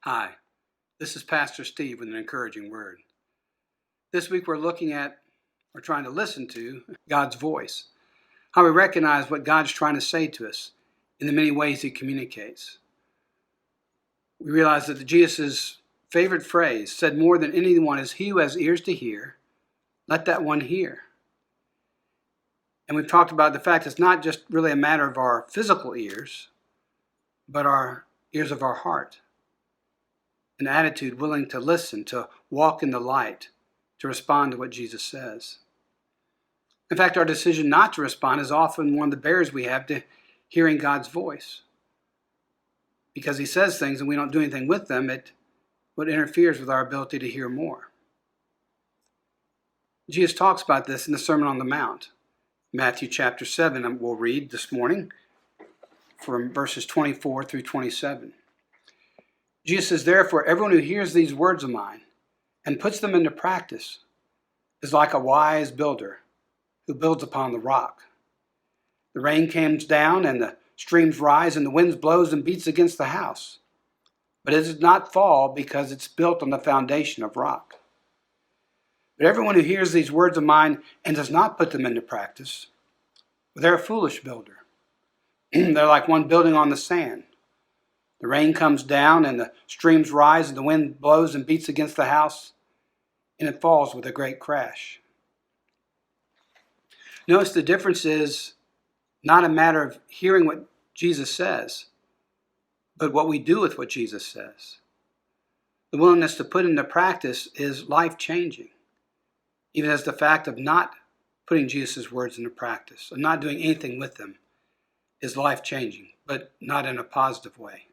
Hi, this is Pastor Steve with an encouraging word. This week we're looking at, or trying to listen to, God's voice. How we recognize what God's trying to say to us in the many ways He communicates. We realize that Jesus' favorite phrase, said more than anyone, is, "He who has ears to hear, let that one hear." And we've talked about the fact it's not just really a matter of our physical ears, but our ears of our heart. An attitude willing to listen, to walk in the light, to respond to what Jesus says. In fact, our decision not to respond is often one of the barriers we have to hearing God's voice. Because He says things and we don't do anything with them, it interferes with our ability to hear more. Jesus talks about this in the Sermon on the Mount. Matthew chapter 7, and we'll read this morning from verses 24 through 27. Jesus says, "Therefore, everyone who hears these words of mine and puts them into practice is like a wise builder who builds upon the rock. The rain comes down and the streams rise and the wind blows and beats against the house. But it does not fall because it's built on the foundation of rock. But everyone who hears these words of mine and does not put them into practice, they're a foolish builder. They're like one building on the sand. The rain comes down and the streams rise and the wind blows and beats against the house, and it falls with a great crash." Notice the difference is not a matter of hearing what Jesus says, but what we do with what Jesus says. The willingness to put into practice is life-changing, even as the fact of not putting Jesus' words into practice, of not doing anything with them, is life-changing, but not in a positive way.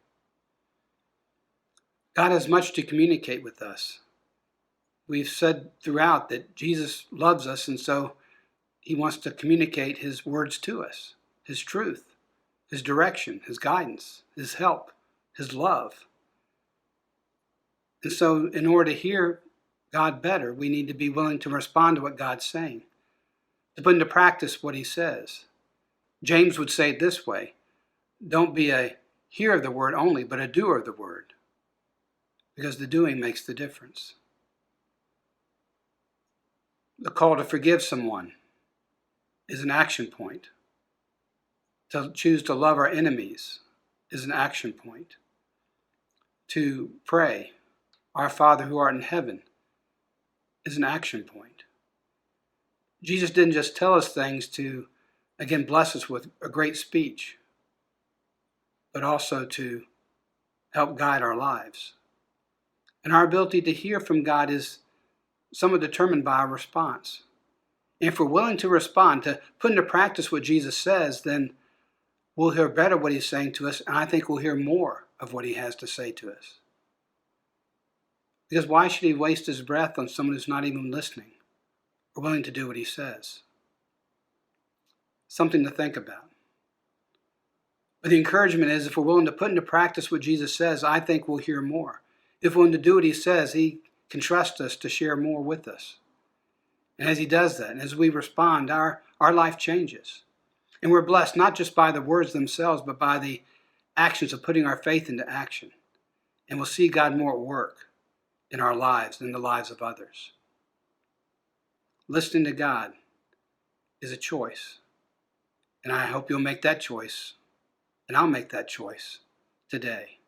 God has much to communicate with us. We've said throughout that Jesus loves us, and so He wants to communicate His words to us, His truth, His direction, His guidance, His help, His love. And so in order to hear God better, we need to be willing to respond to what God's saying, to put into practice what He says. James would say it this way: don't be a hearer of the word only, but a doer of the word, because the doing makes the difference. The call to forgive someone is an action point. To choose to love our enemies is an action point. To pray, "Our Father who art in heaven," is an action point. Jesus didn't just tell us things to, again, bless us with a great speech, but also to help guide our lives. And our ability to hear from God is somewhat determined by our response. And if we're willing to respond, to put into practice what Jesus says, then we'll hear better what He's saying to us, and I think we'll hear more of what He has to say to us. Because why should He waste His breath on someone who's not even listening or willing to do what He says? Something to think about. But the encouragement is, if we're willing to put into practice what Jesus says, I think we'll hear more. If we're willing to do what He says, He can trust us to share more with us. And as He does that, and as we respond, our life changes. And we're blessed not just by the words themselves, but by the actions of putting our faith into action. And we'll see God more at work in our lives and in the lives of others. Listening to God is a choice. And I hope you'll make that choice, and I'll make that choice today.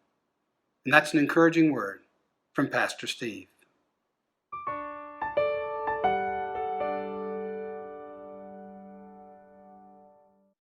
And that's an encouraging word from Pastor Steve.